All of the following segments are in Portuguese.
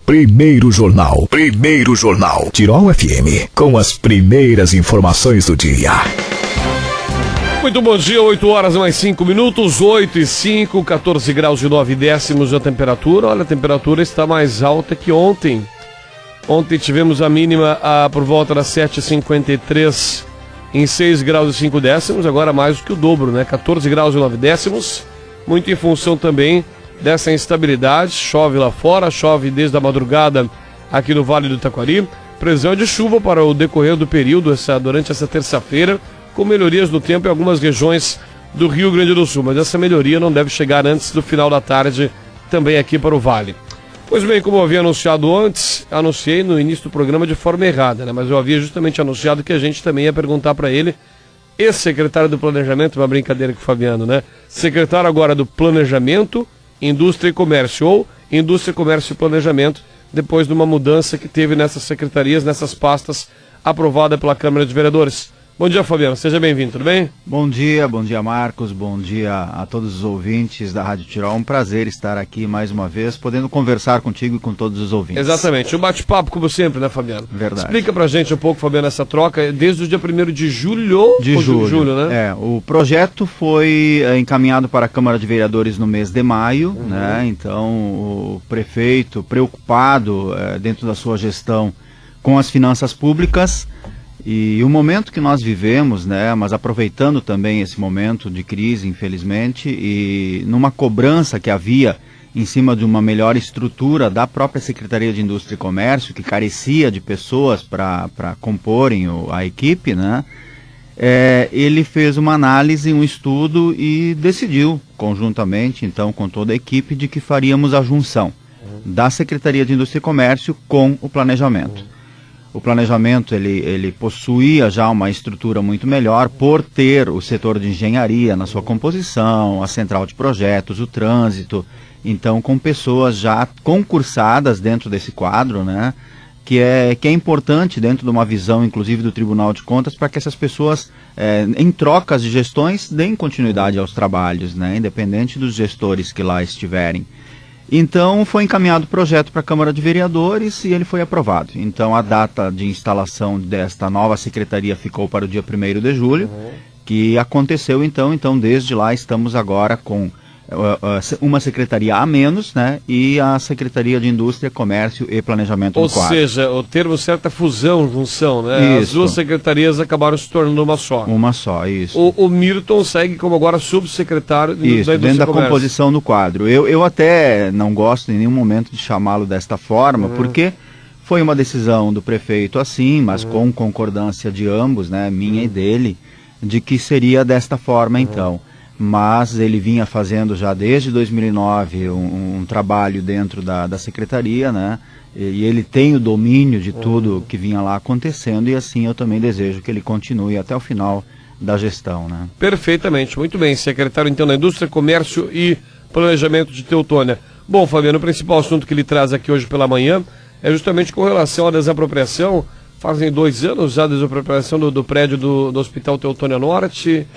Primeiro Jornal. Tirol FM, com as primeiras informações do dia. Muito bom dia, 8 horas mais 5 minutos, 8 e 5, 14 graus e 9 décimos a temperatura. Olha, a temperatura está mais alta que ontem. Ontem tivemos a mínima por volta das 7h53 em 6 graus e 5 décimos, agora mais do que o dobro, né? 14 graus e 9 décimos, muito em função também dessa instabilidade. Chove lá fora, chove desde a madrugada aqui no Vale do Taquari. Previsão de chuva para o decorrer do período, durante essa terça-feira, com melhorias no tempo em algumas regiões do Rio Grande do Sul. Mas essa melhoria não deve chegar antes do final da tarde, também aqui para o Vale. Pois bem, como eu havia anunciado antes, anunciei no início do programa de forma errada, né? Mas eu havia justamente anunciado que a gente também ia perguntar para ele, ex-secretário do Planejamento, uma brincadeira com o Fabiano, né? Secretário agora do Planejamento, Indústria e Comércio, ou Indústria, Comércio e Planejamento, depois de uma mudança que teve nessas secretarias, nessas pastas, aprovada pela Câmara de Vereadores. Bom dia, Fabiano, seja bem-vindo, tudo bem? Bom dia Marcos, bom dia a todos os ouvintes da Rádio Tirol. Um prazer estar aqui mais uma vez, podendo conversar contigo e com todos os ouvintes. Exatamente, um bate-papo como sempre, né, Fabiano? Verdade. Explica pra gente um pouco, Fabiano, essa troca, desde o dia 1º de julho... De julho, né? O projeto foi encaminhado para a Câmara de Vereadores no mês de maio, né? Então o prefeito, preocupado dentro da sua gestão com as finanças públicas, e o momento que nós vivemos, né, mas aproveitando também esse momento de crise, infelizmente, e numa cobrança que havia em cima de uma melhor estrutura da própria Secretaria de Indústria e Comércio, que carecia de pessoas para comporem a equipe, né, ele fez uma análise, um estudo e decidiu conjuntamente, então, com toda a equipe, de que faríamos a junção da Secretaria de Indústria e Comércio com o Planejamento. O planejamento ele possuía já uma estrutura muito melhor por ter o setor de engenharia na sua composição, a central de projetos, o trânsito, então com pessoas já concursadas dentro desse quadro, né, que é importante dentro de uma visão inclusive do Tribunal de Contas, para que essas pessoas, em trocas de gestões, deem continuidade aos trabalhos, né, independente dos gestores que lá estiverem. Então foi encaminhado o projeto para a Câmara de Vereadores e ele foi aprovado. Então a data de instalação desta nova secretaria ficou para o dia 1º de julho, que aconteceu então desde lá estamos agora com uma secretaria a menos, né, e a Secretaria de Indústria, Comércio e Planejamento do quadro. Ou seja, o termo certo é fusão, junção, né? Isso. As duas secretarias acabaram se tornando uma só. Uma só, isso. O Mirton segue como agora subsecretário da Indústria dentro da composição do quadro. Eu até não gosto em nenhum momento de chamá-lo desta forma, porque foi uma decisão do prefeito assim, mas com concordância de ambos, né, minha e dele, de que seria desta forma então. Mas ele vinha fazendo já desde 2009 um trabalho dentro da secretaria, né? E ele tem o domínio de tudo que vinha lá acontecendo, e assim eu também desejo que ele continue até o final da gestão, né? Perfeitamente, muito bem. Secretário então da Indústria, Comércio e Planejamento de Teutônia. Bom, Fabiano, o principal assunto que ele traz aqui hoje pela manhã é justamente com relação à desapropriação. Fazem 2 anos já a desapropriação do prédio do Hospital Teutônia Norte.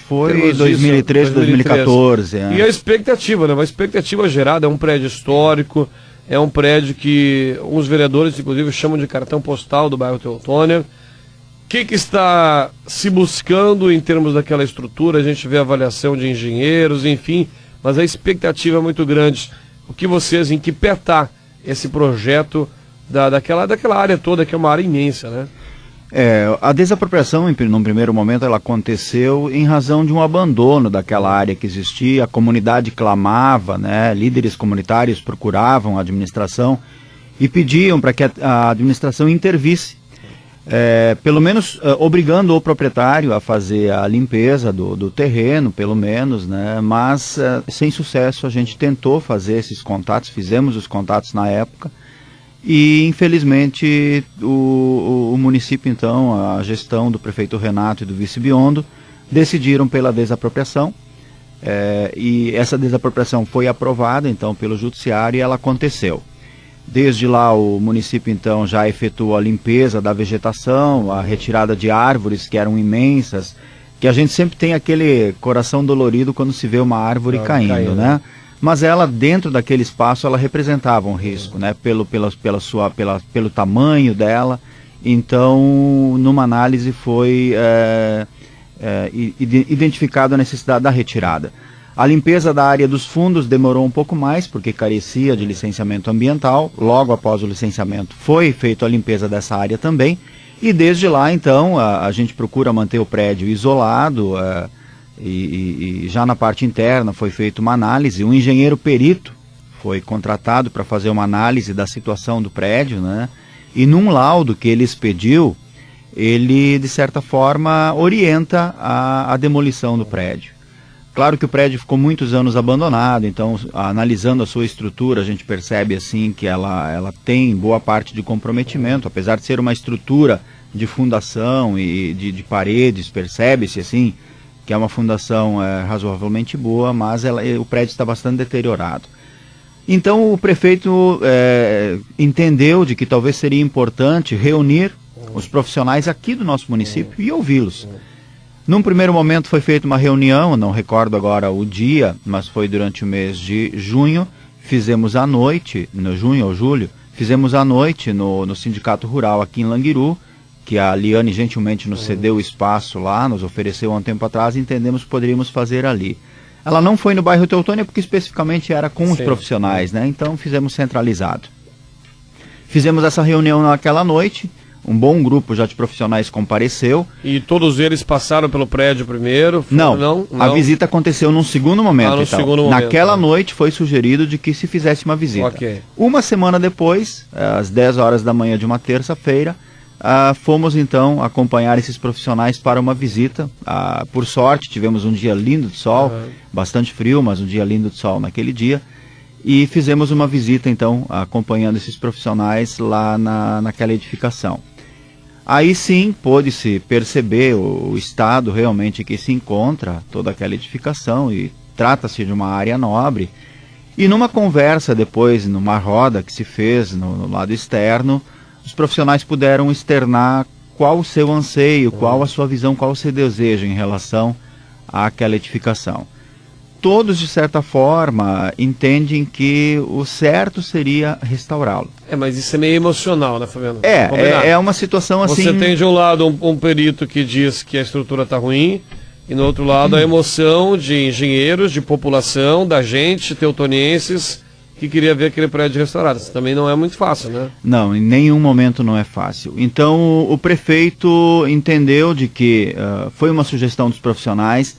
Foi 2013, 2014. E a expectativa, né? Uma expectativa gerada, é um prédio histórico, é um prédio que uns vereadores, inclusive, chamam de cartão postal do bairro Teutônia. O que está se buscando em termos daquela estrutura? A gente vê a avaliação de engenheiros, enfim, mas a expectativa é muito grande. Em que pé está esse projeto daquela área toda, que é uma área imensa, né? A desapropriação, num primeiro momento, ela aconteceu em razão de um abandono daquela área que existia. A comunidade clamava, né? Líderes comunitários procuravam a administração e pediam para que a administração intervisse, pelo menos obrigando o proprietário a fazer a limpeza do terreno, pelo menos, né? Mas sem sucesso. A gente tentou fazer esses contatos, fizemos os contatos na época, e infelizmente o município, então, a gestão do prefeito Renato e do vice Biondo decidiram pela desapropriação, e essa desapropriação foi aprovada então pelo judiciário e ela aconteceu. Desde lá o município então já efetuou a limpeza da vegetação, a retirada de árvores que eram imensas, que a gente sempre tem aquele coração dolorido quando se vê uma árvore caindo, né? mas ela, dentro daquele espaço, ela representava um risco, né? Pelo tamanho dela. Então, numa análise foi identificada a necessidade da retirada. A limpeza da área dos fundos demorou um pouco mais, porque carecia de licenciamento ambiental. Logo após o licenciamento foi feita a limpeza dessa área também. E desde lá, então, a gente procura manter o prédio isolado, e já na parte interna foi feita uma análise. Um engenheiro perito foi contratado para fazer uma análise da situação do prédio, né? E num laudo que ele expediu, ele, de certa forma, orienta a demolição do prédio. Claro que o prédio ficou muitos anos abandonado, então, analisando a sua estrutura, a gente percebe assim que ela tem boa parte de comprometimento, apesar de ser uma estrutura de fundação e de paredes, percebe-se assim que é uma fundação razoavelmente boa, mas o prédio está bastante deteriorado. Então o prefeito entendeu de que talvez seria importante reunir os profissionais aqui do nosso município e ouvi-los. Num primeiro momento foi feita uma reunião, não recordo agora o dia, mas foi durante o mês de junho. Fizemos à noite, no junho ou julho, fizemos à noite no Sindicato Rural aqui em Languiru, que a Liane gentilmente nos cedeu o espaço lá, nos ofereceu há um tempo atrás, e entendemos que poderíamos fazer ali. Ela não foi no bairro Teutônia porque especificamente era com os profissionais, né? Então fizemos centralizado. Fizemos essa reunião naquela noite. Um bom grupo já de profissionais compareceu. E todos eles passaram pelo prédio primeiro? Não. A visita aconteceu num segundo momento. Naquela noite foi sugerido de que se fizesse uma visita. Okay. Uma semana depois, às 10 horas da manhã de uma terça-feira, fomos então acompanhar esses profissionais para uma visita. Por sorte, tivemos um dia lindo de sol, bastante frio, mas um dia lindo de sol naquele dia. E fizemos uma visita então, acompanhando esses profissionais lá naquela edificação. Aí sim, pôde-se perceber o estado realmente que se encontra toda aquela edificação, e trata-se de uma área nobre. E numa conversa depois, numa roda que se fez no lado externo, os profissionais puderam externar qual o seu anseio, qual a sua visão, qual o seu desejo em relação àquela edificação. Todos, de certa forma, entendem que o certo seria restaurá-lo. Mas isso é meio emocional, né, Fabiano? É uma situação assim... Você tem de um lado um perito que diz que a estrutura está ruim, e no outro lado a emoção de engenheiros, de população, da gente, teutonienses, que queria ver aquele prédio restaurado. Isso também não é muito fácil, né? Não, em nenhum momento não é fácil. Então o prefeito entendeu de que foi uma sugestão dos profissionais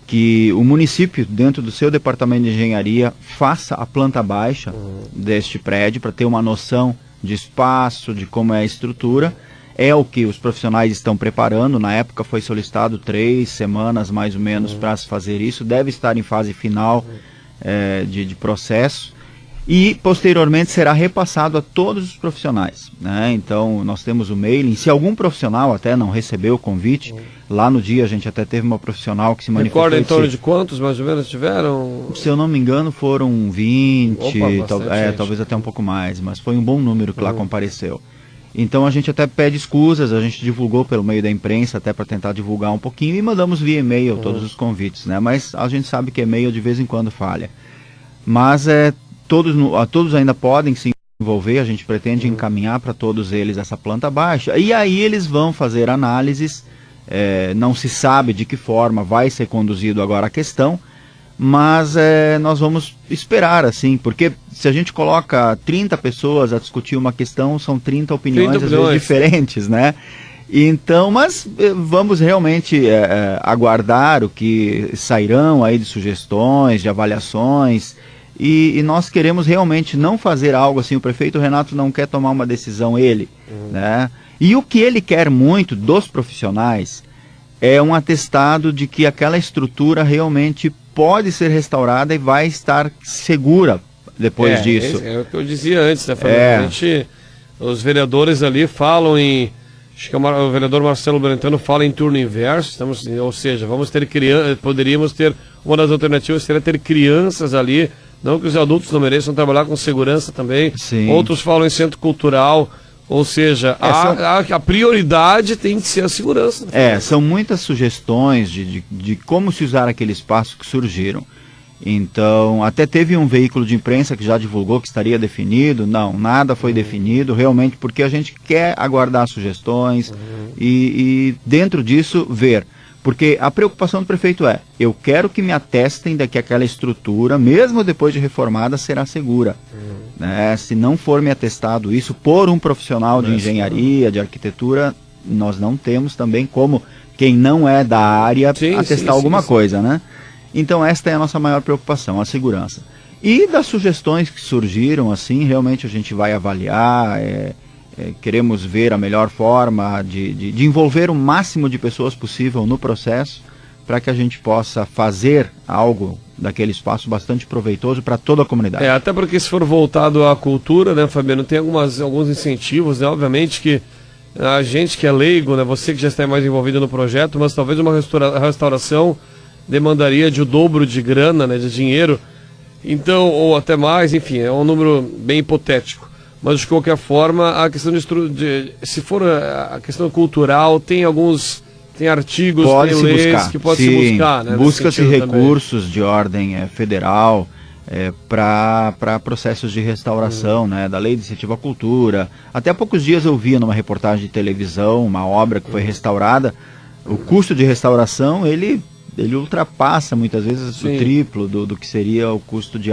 que o município, dentro do seu departamento de engenharia, faça a planta baixa deste prédio para ter uma noção de espaço, de como é a estrutura. É o que os profissionais estão preparando. Na época foi solicitado 3 semanas mais ou menos para se fazer isso. Deve estar em fase final de processo. E posteriormente será repassado a todos os profissionais, né? Então nós temos o mailing. Se algum profissional até não recebeu o convite, lá no dia a gente até teve uma profissional que se manifestou. Recorda em torno de quantos mais ou menos tiveram? Se eu não me engano foram 20, talvez até um pouco mais, mas foi um bom número que lá compareceu. Então a gente até pede escusas, a gente divulgou pelo meio da imprensa até para tentar divulgar um pouquinho, e mandamos via e-mail todos os convites, né? Mas a gente sabe que e-mail de vez em quando falha. Mas todos ainda podem se envolver, a gente pretende encaminhar para todos eles essa planta baixa, e aí eles vão fazer análises. Não se sabe de que forma vai ser conduzido agora a questão, mas nós vamos esperar, assim, porque se a gente coloca 30 pessoas a discutir uma questão, são 30 opiniões às vezes diferentes, né? Então, mas vamos realmente aguardar o que sairão aí de sugestões, de avaliações. E nós queremos realmente não fazer algo assim. O prefeito Renato não quer tomar uma decisão né? E o que ele quer muito dos profissionais é um atestado de que aquela estrutura realmente pode ser restaurada e vai estar segura depois disso. É o que eu dizia antes, né? Os vereadores ali falam em... Acho que o vereador Marcelo Brentano fala em turno inverso, ou seja, vamos ter poderíamos ter, uma das alternativas seria ter crianças ali. Não que os adultos não mereçam trabalhar com segurança também. Sim. Outros falam em centro cultural. Ou seja, a prioridade tem que ser a segurança. São muitas sugestões de como se usar aquele espaço que surgiram. Então, até teve um veículo de imprensa que já divulgou que estaria definido. Não, nada foi definido, realmente, porque a gente quer aguardar sugestões e dentro disso ver. Porque a preocupação do prefeito é, eu quero que me atestem de que aquela estrutura, mesmo depois de reformada, será segura. Né? Se não for me atestado isso por um profissional de engenharia, de arquitetura, nós não temos também como quem não é da área atestar alguma coisa, né? Então esta é a nossa maior preocupação, a segurança. E das sugestões que surgiram, assim, realmente a gente vai avaliar, queremos ver a melhor forma de envolver o máximo de pessoas possível no processo, para que a gente possa fazer algo daquele espaço bastante proveitoso para toda a comunidade. Até porque se for voltado à cultura, né, Fabiano, tem alguns incentivos, né, obviamente que a gente que é leigo, né, você que já está mais envolvido no projeto, mas talvez uma restauração demandaria de o dobro de grana, né, de dinheiro, então, ou até mais, enfim, é um número bem hipotético. Mas de qualquer forma, a questão se for a questão cultural, tem artigos, tem leis que pode se buscar, né? Busca-se recursos de ordem federal para processos de restauração, né, da Lei de Incentivo à Cultura. Até há poucos dias eu via numa reportagem de televisão uma obra que foi restaurada. O custo de restauração, ele ultrapassa muitas vezes o triplo do que seria o custo de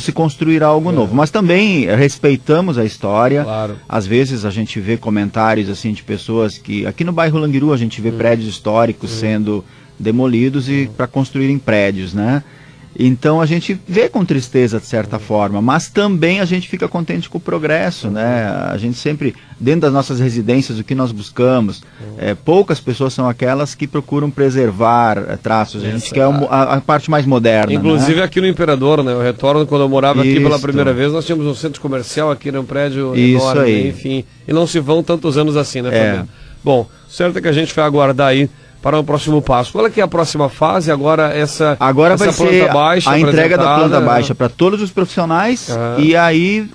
se construir algo novo. Mas também respeitamos a história. Claro. Às vezes a gente vê comentários assim de pessoas que... Aqui no bairro Languiru a gente vê prédios históricos sendo demolidos e para construírem prédios, né? Então a gente vê com tristeza de certa forma, mas também a gente fica contente com o progresso, né? A gente sempre, dentro das nossas residências, o que nós buscamos, poucas pessoas são aquelas que procuram preservar traços, a gente quer a parte mais moderna. Inclusive, né? Aqui no Imperador, né? Eu retorno, quando eu morava aqui pela primeira vez, nós tínhamos um centro comercial aqui num prédio enorme, aí. Enfim, e não se vão tantos anos assim, né, Fabiano? Bom, certo é que a gente vai aguardar aí para o próximo passo. Qual é que é a próxima fase? Agora vai ser a entrega da planta baixa para todos os profissionais e aí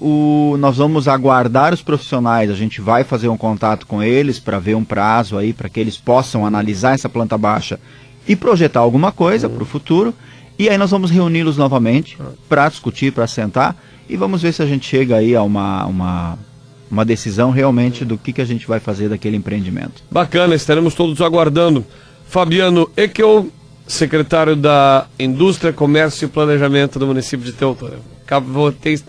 nós vamos aguardar os profissionais. A gente vai fazer um contato com eles para ver um prazo aí para que eles possam analisar essa planta baixa e projetar alguma coisa para o futuro. E aí nós vamos reuni-los novamente para discutir, para sentar e vamos ver se a gente chega aí a uma decisão realmente do que a gente vai fazer daquele empreendimento. Bacana, estaremos todos aguardando. Fabiano Eckel, secretário da Indústria, Comércio e Planejamento do município de Teutônia.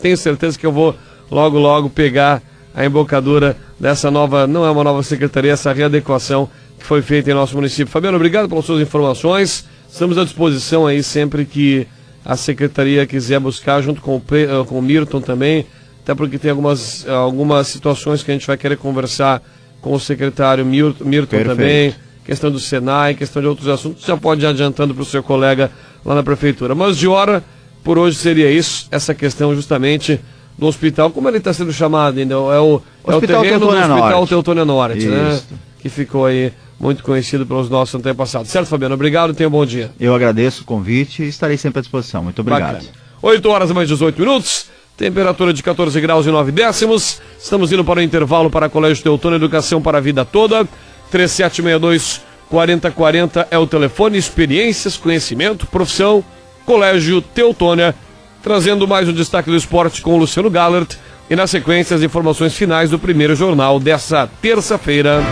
Tenho certeza que eu vou logo pegar a embocadura dessa nova, não é uma nova secretaria, essa readequação que foi feita em nosso município. Fabiano, obrigado pelas suas informações. Estamos à disposição aí sempre que a secretaria quiser buscar, junto com o Mirton também, até porque tem algumas situações que a gente vai querer conversar com o secretário Mirton também, questão do Senai, questão de outros assuntos, já pode ir adiantando para o seu colega lá na prefeitura. Mas de hora, por hoje seria isso, essa questão justamente do hospital, como ele está sendo chamado ainda, é o terreno do Hospital Teutônia Norte, né? Que ficou aí muito conhecido pelos nossos antepassados. Certo, Fabiano? Obrigado e tenha um bom dia. Eu agradeço o convite e estarei sempre à disposição. Muito obrigado. Bacana. 8 horas mais 18 minutos. Temperatura de 14 graus e 9 décimos. Estamos indo para o intervalo para Colégio Teutônia Educação para a Vida Toda. 3762-4040 é o telefone. Experiências, conhecimento, profissão. Colégio Teutônia. Trazendo mais um destaque do esporte com o Luciano Gallert. E na sequência as informações finais do primeiro jornal dessa terça-feira.